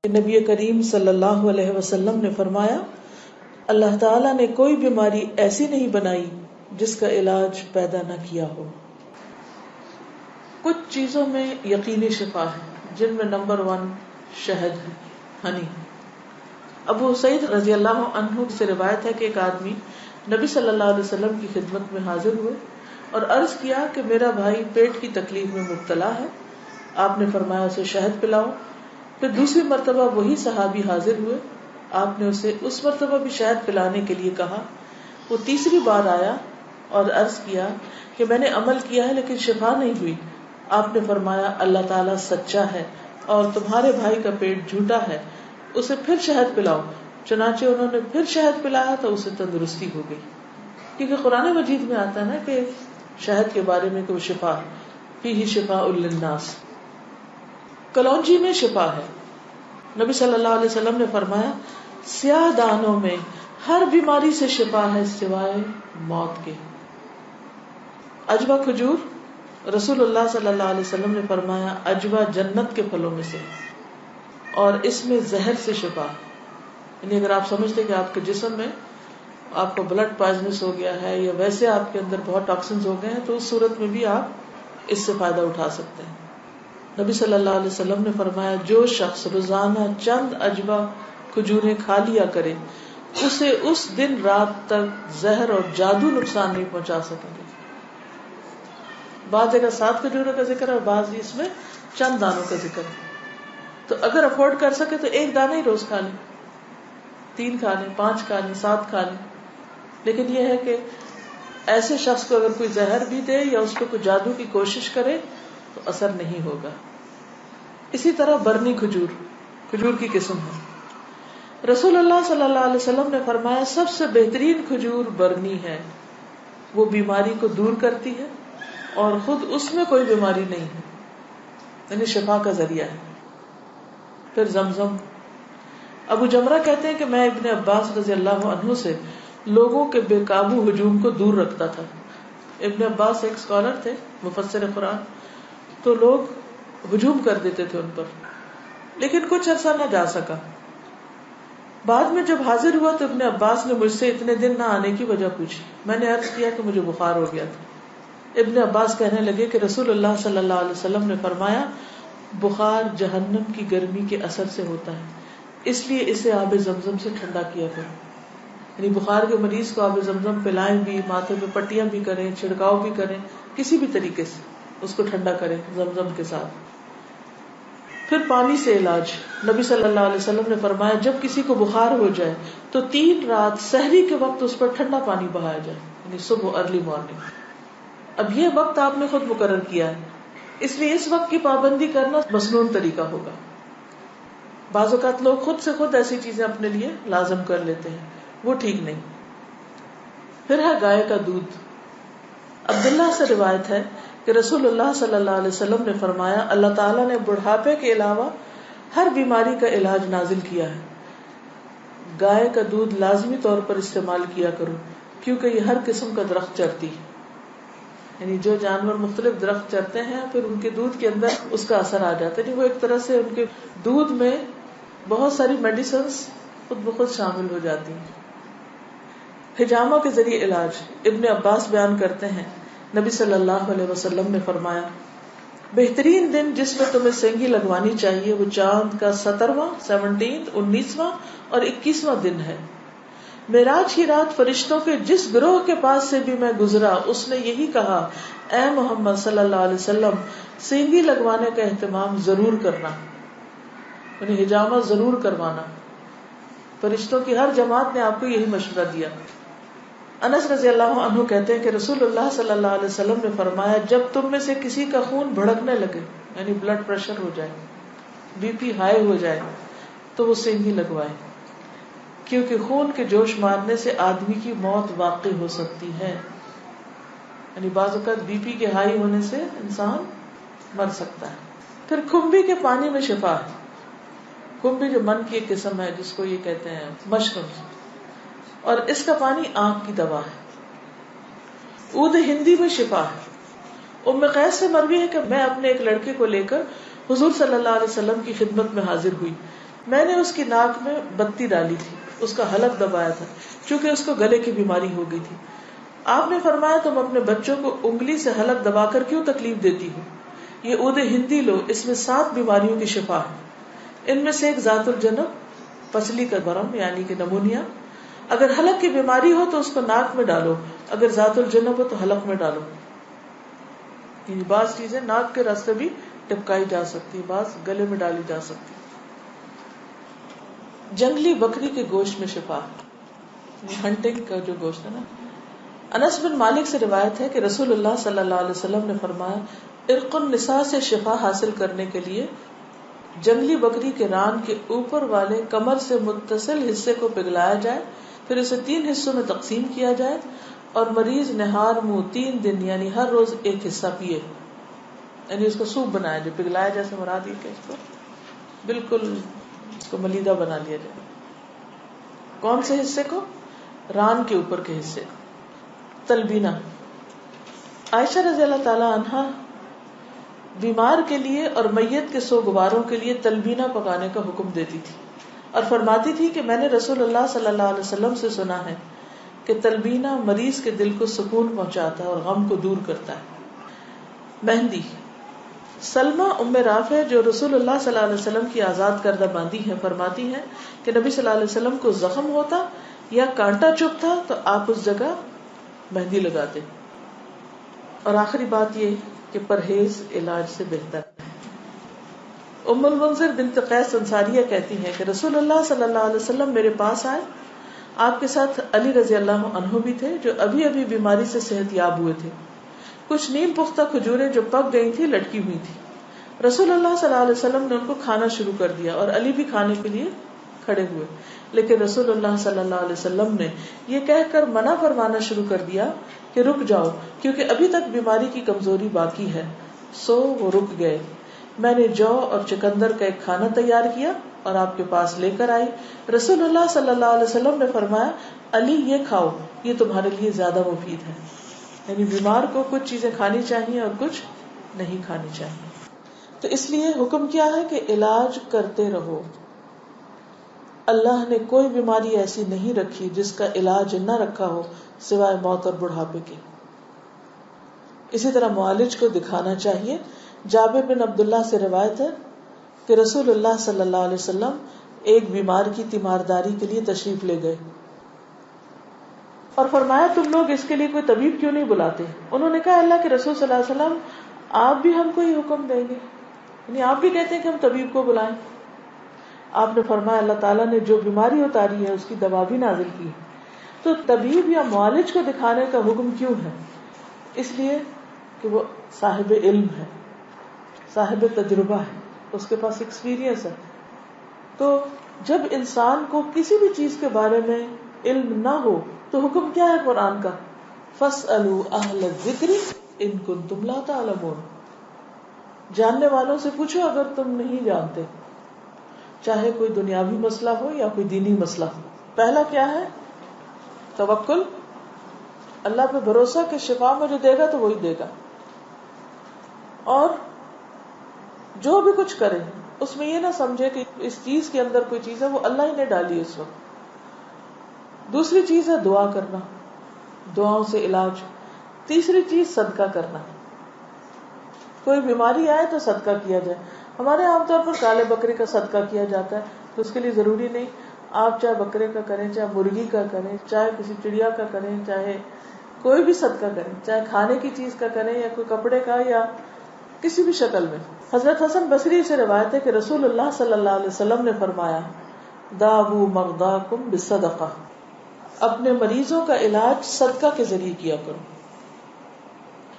نبی کریم صلی اللہ علیہ وسلم نے فرمایا، اللہ تعالیٰ نے کوئی بیماری ایسی نہیں بنائی جس کا علاج پیدا نہ کیا ہو۔ کچھ چیزوں میں یقینی شفا ہے، جن میں نمبر 1 شہد ہے، ہنی۔ ابو سعید رضی اللہ عنہ سے روایت ہے کہ ایک آدمی نبی صلی اللہ علیہ وسلم کی خدمت میں حاضر ہوئے اور عرض کیا کہ میرا بھائی پیٹ کی تکلیف میں مبتلا ہے۔ آپ نے فرمایا اسے شہد پلاؤ۔ پھر دوسری مرتبہ وہی صحابی حاضر ہوئے، آپ نے اسے اس مرتبہ بھی شہد پلانے کے لیے کہا۔ وہ تیسری بار آیا اور عرض کیا کہ میں نے عمل کیا ہے لیکن شفا نہیں ہوئی۔ آپ نے فرمایا اللہ تعالیٰ سچا ہے اور تمہارے بھائی کا پیٹ جھوٹا ہے، اسے پھر شہد پلاؤ۔ چنانچہ انہوں نے پھر شہد پلایا تو اسے تندرستی ہو گئی۔ کیونکہ قرآن مجید میں آتا ہے نا کہ شہد کے بارے میں کہ وہ شفا ہے، فیہ شفاء للناس۔ کلونجی میں شفا ہے۔ نبی صلی اللہ علیہ وسلم نے فرمایا سیاہ دانوں میں ہر بیماری سے شفا ہے سوائے موت کے۔ عجوہ کھجور، رسول اللہ صلی اللہ علیہ وسلم نے فرمایا عجوہ جنت کے پھلوں میں سے اور اس میں زہر سے شفا۔ یعنی اگر آپ سمجھتے کہ آپ کے جسم میں آپ کو بلڈ پوائزنس ہو گیا ہے یا ویسے آپ کے اندر بہت ٹاکسنز ہو گئے ہیں تو اس صورت میں بھی آپ اس سے فائدہ اٹھا سکتے ہیں۔ نبی صلی اللہ علیہ وسلم نے فرمایا جو شخص روزانہ چند عجوہ کھجوریں کھا لیا کرے اسے اس دن رات تک زہر اور جادو نقصان نہیں پہنچا سکیں گے۔ بعض جگہ 7 کھجوروں کا ذکر ہے اور بعض اس میں چند دانوں کا ذکر ہے۔ تو اگر افورڈ کر سکے تو 1 دانہ ہی روز کھا لیں، 3 کھا لیں، 5 کھا لیں، 7 کھا لیں۔ لیکن یہ ہے کہ ایسے شخص کو اگر کوئی زہر بھی دے یا اس پہ کوئی جادو کی کوشش کرے تو اثر نہیں ہوگا۔ اسی طرح برنی کھجور کی قسم ہے۔ رسول اللہ صلی اللہ علیہ وسلم نے فرمایا سب سے بہترین کھجور برنی ہے، وہ بیماری کو دور کرتی ہے اور خود اس میں کوئی بیماری نہیں ہے، یعنی شفا کا ذریعہ ہے۔ پھر زمزم۔ ابو جمرہ کہتے ہیں کہ میں ابن عباس رضی اللہ عنہ سے لوگوں کے بے قابو ہجوم کو دور رکھتا تھا۔ ابن عباس ایک اسکالر تھے، مفسر قرآن، تو لوگ ہجوم کر دیتے تھے ان پر، لیکن کچھ عرصہ نہ جا سکا۔ بعد میں جب حاضر ہوا تو ابن عباس نے مجھ سے اتنے دن نہ آنے کی وجہ پوچھی۔ میں نے عرض کیا کہ مجھے بخار ہو گیا تھا۔ ابن عباس کہنے لگے کہ رسول اللہ صلی اللہ علیہ وسلم نے فرمایا بخار جہنم کی گرمی کے اثر سے ہوتا ہے، اس لیے اسے آب زمزم سے ٹھنڈا کیا کرو۔ یعنی بخار کے مریض کو آب زمزم پلائیں بھی، ماتھے پہ پٹیاں بھی کریں، چھڑکاؤ بھی کریں، کسی بھی طریقے سے اس کو ٹھنڈا کریں زمزم کے ساتھ۔ پھر پانی سے علاج۔ نبی صلی اللہ علیہ وسلم نے فرمایا جب کسی کو بخار ہو جائے تو 3 رات سحری کے وقت اس پر ٹھنڈا پانی بہایا جائے، یعنی صبح ارلی مارننگ۔ اب یہ وقت آپ نے خود مقرر کیا ہے، اس لیے اس وقت کی پابندی کرنا مسنون طریقہ ہوگا۔ بعض اوقات لوگ خود سے خود ایسی چیزیں اپنے لیے لازم کر لیتے ہیں، وہ ٹھیک نہیں۔ پھر ہے گائے کا دودھ۔ عبداللہ سے روایت ہے کہ رسول اللہ صلی اللہ علیہ وسلم نے فرمایا اللہ تعالیٰ نے بڑھاپے کے علاوہ ہر بیماری کا علاج نازل کیا ہے۔ گائے کا دودھ لازمی طور پر استعمال کیا کرو کیونکہ یہ ہر قسم کا درخت چرتی ہے، یعنی جو جانور مختلف درخت چرتے ہیں پھر ان کے دودھ کے اندر اس کا اثر آ جاتا ہے، یعنی وہ ایک طرح سے ان کے دودھ میں بہت ساری میڈیسنز خود بخود شامل ہو جاتی ہیں۔ حجامہ کے ذریعے علاج۔ ابن عباس بیان کرتے ہیں نبی صلی اللہ علیہ وسلم نے فرمایا بہترین دن جس میں تمہیں سینگی لگوانی چاہیے وہ چاند کا 17واں، 19واں اور 21واں دن ہے۔ معراج کی رات فرشتوں کے جس گروہ کے پاس سے بھی میں گزرا اس نے یہی کہا اے محمد صلی اللہ علیہ وسلم سینگی لگوانے کا اہتمام ضرور کرنا، یعنی حجامہ ضرور کروانا۔ فرشتوں کی ہر جماعت نے آپ کو یہی مشورہ دیا۔ انس رضی اللہ عنہ کہتے ہیں کہ رسول اللہ صلی اللہ علیہ وسلم نے فرمایا جب تم میں سے کسی کا خون بھڑکنے لگے، یعنی بلڈ پریشر ہو جائے، بی پی ہائی ہو جائے، تو وہ سینگی لگوائے، کیونکہ خون کے جوش مارنے سے آدمی کی موت واقع ہو سکتی ہے۔ یعنی بعض اوقات بی پی کے ہائی ہونے سے انسان مر سکتا ہے۔ پھر کھمبی کے پانی میں شفا ہے۔ کھمبی جو من کی ایک قسم ہے جس کو یہ کہتے ہیں مشروم، اور اس کا پانی آنکھ کی دوا ہے۔ عود ہندی میں شفا ہے۔ ام قیس سے مروی ہے کہ میں اپنے ایک لڑکے کو لے کر حضور صلی اللہ علیہ وسلم کی خدمت میں حاضر ہوئی۔ میں نے اس کی ناک میں بتی ڈالی تھی، اس کا حلق دبایا تھا، چونکہ اس کو گلے کی بیماری ہو گئی تھی. آپ نے فرمایا تم اپنے بچوں کو انگلی سے حلق دبا کر کیوں تکلیف دیتی ہو؟ یہ عود ہندی لو، اس میں 7 بیماریوں کی شفا ہے. ان میں سے ایک ذات الجنب، پسلی کا برم یعنی کہ نمونیا. اگر حلق کی بیماری ہو تو اس کو ناک میں ڈالو، اگر ذات الجنب ہو تو حلق میں ڈالو. یعنی بعض چیزیں ناک کے راستے بھی ٹپکائی جا سکتی، بعض گلے میں ڈالی جا سکتی. جنگلی بکری کے گوشت میں شفا، ہنٹنگ کا جو گوشت ہے نا. انس بن مالک سے روایت ہے کہ رسول اللہ صلی اللہ علیہ وسلم نے فرمایا ارق النساء سے شفا حاصل کرنے کے لیے جنگلی بکری کے ران کے اوپر والے کمر سے متصل حصے کو پگھلایا جائے، پھر اسے 3 حصوں میں تقسیم کیا جائے اور مریض نہار منہ 3 دن یعنی ہر روز ایک حصہ پیے. یعنی اس کو سوپ بنایا جائے، پگھلایا جیسے مراد یہ کہ اس کو بالکل اس کو ملیدہ بنا لیا جائے. کون سے حصے کو؟ ران کے اوپر کے حصے. تلبینہ، عائشہ رضی اللہ تعالی عنہا بیمار کے لیے اور میت کے سوگواروں کے لیے تلبینہ پکانے کا حکم دیتی تھی اور فرماتی تھی کہ میں نے رسول اللہ صلی اللہ علیہ وسلم سے سنا ہے کہ تلبینہ مریض کے دل کو سکون پہنچاتا ہے اور غم کو دور کرتا ہے. مہندی، سلمہ ام رافع جو رسول اللہ صلی اللہ علیہ وسلم کی آزاد کردہ باندی ہیں فرماتی ہیں کہ نبی صلی اللہ علیہ وسلم کو زخم ہوتا یا کانٹا چبھتا تو آپ اس جگہ مہندی لگاتے. اور آخری بات یہ کہ پرہیز علاج سے بہتر ہے. ام المنذر بنت قیس انصاریہ کہتی ہیں کہ رسول اللہ صلی اللہ علیہ وسلم میرے پاس آئے، آپ کے ساتھ علی رضی اللہ عنہ بھی تھے جو ابھی ابھی بیماری سے صحت یاب ہوئے تھے. کچھ نیم پختہ کھجوریں جو پک گئی تھی لٹکی ہوئی تھی. رسول اللہ صلی اللہ علیہ وسلم نے ان کو کھانا شروع کر دیا اور علی بھی کھانے کے لیے کھڑے ہوئے، لیکن رسول اللہ صلی اللہ علیہ وسلم نے یہ کہہ کر منع فرمانا شروع کر دیا کہ رک جاؤ کیونکہ ابھی تک بیماری کی کمزوری باقی ہے. سو وہ رک گئے. میں نے جو اور چکندر کا ایک کھانا تیار کیا اور آپ کے پاس لے کر آئی. رسول اللہ صلی اللہ علیہ وسلم نے فرمایا علی یہ کھاؤ، یہ تمہارے لیے زیادہ مفید ہے. یعنی بیمار کو کچھ چیزیں کھانی چاہیے اور کچھ نہیں کھانی چاہیے. تو اس لیے حکم کیا ہے کہ علاج کرتے رہو. اللہ نے کوئی بیماری ایسی نہیں رکھی جس کا علاج نہ رکھا ہو سوائے موت اور بڑھاپے کے. اسی طرح معالج کو دکھانا چاہیے. جابر بن عبداللہ سے روایت ہے کہ رسول اللہ صلی اللہ علیہ وسلم ایک بیمار کی تیمارداری کے لیے تشریف لے گئے اور فرمایا تم لوگ اس کے لیے کوئی طبیب کیوں نہیں بلاتے؟ انہوں نے کہا اللہ کے رسول صلی اللہ علیہ وسلم آپ بھی ہم کو یہ حکم دیں گے، یعنی آپ بھی کہتے ہیں کہ ہم طبیب کو بلائیں. آپ نے فرمایا اللہ تعالیٰ نے جو بیماری اتاری ہے اس کی دوا بھی نازل کی ہے. تو طبیب یا معالج کو دکھانے کا حکم کیوں ہے؟ اس لیے کہ وہ صاحب علم ہے، صاحب تجربہ ہے، اس کے پاس ایکسپیرینس ہے. تو جب انسان کو کسی بھی چیز کے بارے میں علم نہ ہو تو حکم کیا ہے قرآن کا؟ فَاسْأَلُوا أَهْلَ الذِّكْرِ إِن كُنتُمْ لَا تَعْلَمُونَ. جاننے والوں سے پوچھو اگر تم نہیں جانتے، چاہے کوئی دنیاوی مسئلہ ہو یا کوئی دینی مسئلہ ہو. پہلا کیا ہے؟ توکل، اللہ پہ بھروسہ کہ شفا مجھے دے گا تو وہی دے گا، اور جو بھی کچھ کرے اس میں یہ نہ سمجھے کہ اس چیز کے اندر کوئی چیز ہے، وہ اللہ ہی نے ڈالی اس وقت. دوسری چیز ہے دعا کرنا، دعاؤں سے علاج. تیسری چیز صدقہ کرنا. کوئی بیماری آئے تو صدقہ کیا جائے. ہمارے عام طور پر کالے بکرے کا صدقہ کیا جاتا ہے، تو اس کے لیے ضروری نہیں آپ چاہے بکرے کا کریں، چاہے مرغی کا کریں، چاہے کسی چڑیا کا کریں، چاہے کوئی بھی صدقہ کریں، چاہے کھانے کی چیز کا کریں یا کوئی کپڑے کا یا کسی بھی شکل میں. حضرت حسن بصری سے روایت ہے کہ رسول اللہ صلی اللہ علیہ وسلم نے فرمایا داؤوا مرضاکم بالصدقہ، اپنے مریضوں کا علاج صدقہ کے ذریعے کیا کرو.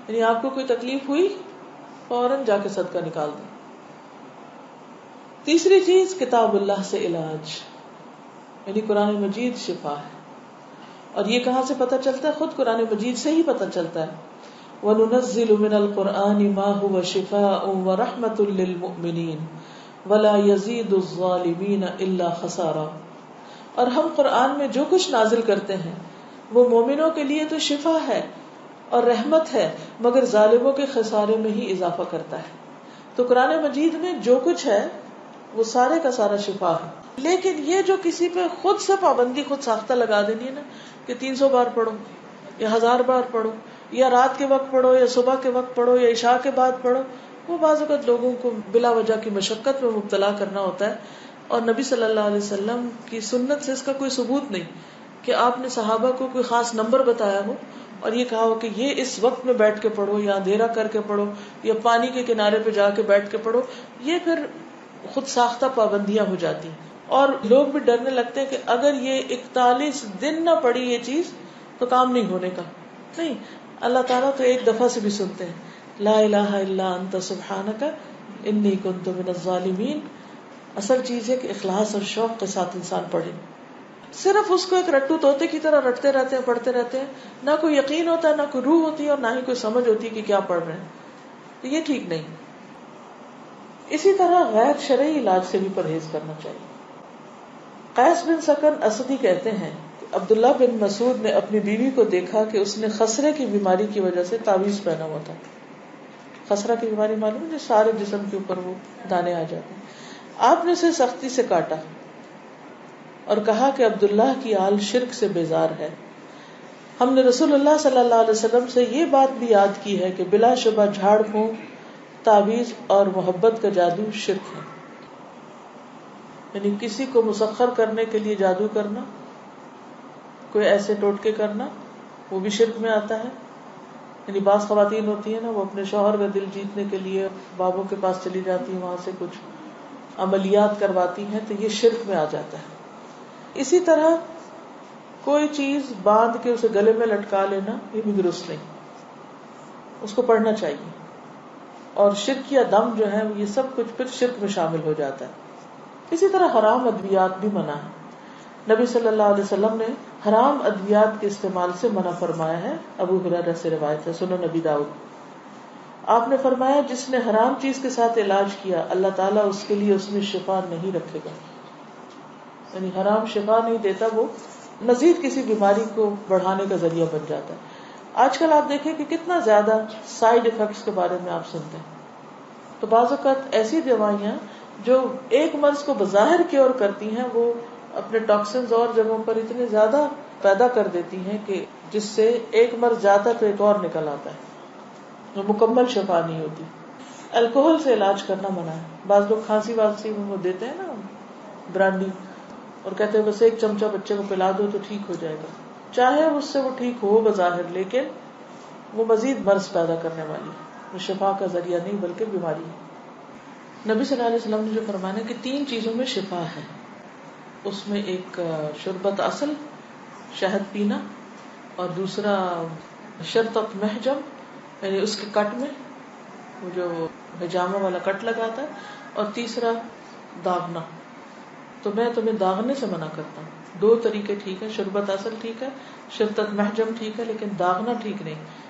یعنی آپ کو کوئی تکلیف ہوئی فوراً جا کے صدقہ نکال دیں. تیسری چیز کتاب اللہ سے علاج، یعنی قرآن مجید شفا ہے. اور یہ کہاں سے پتہ چلتا ہے؟ خود قرآن مجید سے ہی پتہ چلتا ہے. وَنُنَزِّلُ مِنَ الْقُرْآنِ مَا هُوَ شِفَاءٌ وَرَحْمَةٌ لِّلْمُؤْمِنِينَ وَلَا يَزِيدُ الظَّالِمِينَ إِلَّا خَسَارًا. اور ہم قرآن میں جو کچھ نازل کرتے ہیں وہ مومنوں کے لیے تو شفا ہے اور رحمت ہے، مگر ظالموں کے خسارے میں ہی اضافہ کرتا ہے. تو قرآن مجید میں جو کچھ ہے وہ سارے کا سارا شفا ہے. لیکن یہ جو کسی پہ خود سے پابندی خود ساختہ لگا دینی ہے نا کہ 300 بار پڑھو یا 1000 بار پڑھو یا رات کے وقت پڑھو یا صبح کے وقت پڑھو یا عشاء کے بعد پڑھو، وہ بعض اوقات لوگوں کو بلا وجہ کی مشقت میں مبتلا کرنا ہوتا ہے. اور نبی صلی اللہ علیہ وسلم کی سنت سے اس کا کوئی ثبوت نہیں کہ آپ نے صحابہ کو کوئی خاص نمبر بتایا ہو اور یہ کہا ہو کہ یہ اس وقت میں بیٹھ کے پڑھو یا اندھیرا کر کے پڑھو یا پانی کے کنارے پہ جا کے بیٹھ کے پڑھو. یہ پھر خود ساختہ پابندیاں ہو جاتی ہیں اور لوگ بھی ڈرنے لگتے ہیں کہ اگر یہ 41 دن نہ پڑھی یہ چیز تو کام نہیں ہونے کا. نہیں، اللہ تعالیٰ تو ایک دفعہ سے بھی سنتے ہیں. لا الہ الا انت سبحانک انی کنت من الظالمین. اصل چیز ہے کہ اخلاص اور شوق کے ساتھ انسان پڑھے. صرف اس کو ایک رٹو طوطے کی طرح رٹتے رہتے ہیں، پڑھتے رہتے ہیں، نہ کوئی یقین ہوتا ہے، نہ کوئی روح ہوتی ہے اور نہ ہی کوئی سمجھ ہوتی ہے کہ کیا پڑھ رہے ہیں. تو یہ ٹھیک نہیں. اسی طرح غیر شرعی علاج سے بھی پرہیز کرنا چاہیے. قیس بن سکن اسدی کہتے ہیں کہ عبداللہ بن مسعود نے اپنی بیوی کو دیکھا کہ اس نے خسرے کی بیماری کی وجہ سے تعویذ پہنا ہوا تھا. خسرہ کی بیماری معلوم ہے جو سارے جسم کے اوپر وہ دانے آ جاتے ہیں. آپ نے اسے سختی سے کاٹا اور کہا کہ عبداللہ کی آل شرک سے بیزار ہے. ہم نے رسول اللہ صلی اللہ علیہ وسلم سے یہ بات بھی یاد کی ہے کہ بلا شبہ جھاڑ پھونک، تعویذ اور محبت کا جادو شرک ہے. یعنی کسی کو مسخر کرنے کے لیے جادو کرنا، کوئی ایسے ٹوٹکے کرنا، وہ بھی شرک میں آتا ہے. یعنی بعض خواتین ہوتی ہیں نا، وہ اپنے شوہر کا دل جیتنے کے لیے بابوں کے پاس چلی جاتی ہیں، وہاں سے کچھ عملیات کرواتی ہیں، تو یہ شرک میں آ جاتا ہے. اسی طرح کوئی چیز باندھ کے اسے گلے میں لٹکا لینا، یہ بھی درست نہیں. اس کو پڑھنا چاہیے. اور شرک یا دم جو ہے یہ سب کچھ پھر شرک میں شامل ہو جاتا ہے. اسی طرح حرام ادویات بھی منع ہے. نبی صلی اللہ علیہ وسلم نے حرام ادویات کے استعمال سے منع فرمایا ہے. ابو ہریرہ سے روایت ہے، سنن نبی داؤد. آپ نے فرمایا جس نے حرام چیز کے ساتھ علاج کیا اللہ تعالیٰ اس کے لیے اس میں شفا نہیں رکھے گا. یعنی حرام شفا نہیں دیتا، وہ مزید کسی بیماری کو بڑھانے کا ذریعہ بن جاتا ہے. آج کل آپ دیکھیں کہ کتنا زیادہ سائیڈ ایفیکٹس کے بارے میں آپ سنتے ہیں. تو بعض اوقات ایسی دوائیاں جو ایک مرض کو بظاہر کیور کرتی ہیں، وہ اپنے ٹاکسنز اور جگہوں پر اتنے زیادہ پیدا کر دیتی ہیں کہ جس سے ایک مرض جاتا ہے تو ایک اور نکل آتا ہے، جو مکمل شفا نہیں ہوتی. الکوہل سے علاج کرنا منع ہے. بعض لوگ کھانسی وانسی میں وہ دیتے ہیں نا برانڈی، اور کہتے ہیں بس ایک چمچہ بچے کو پلا دو تو ٹھیک ہو جائے گا. چاہے اس سے وہ ٹھیک ہو بظاہر، لیکن وہ مزید مرض پیدا کرنے والی، وہ شفا کا ذریعہ نہیں بلکہ بیماری ہے. نبی صلی اللہ علیہ وسلم نے جو فرمایا کہ 3 چیزوں میں شفا ہے، اس میں ایک شربت اصل، شہد پینا، اور دوسرا شرطت محجم، یعنی اس کے کٹ میں وہ جو حجامہ والا کٹ لگاتا ہے، اور تیسرا داغنا. تو میں تمہیں داغنے سے منع کرتا ہوں. 2 طریقے ٹھیک ہے، شربت اصل ٹھیک ہے، شرطت محجم ٹھیک ہے، لیکن داغنا ٹھیک نہیں.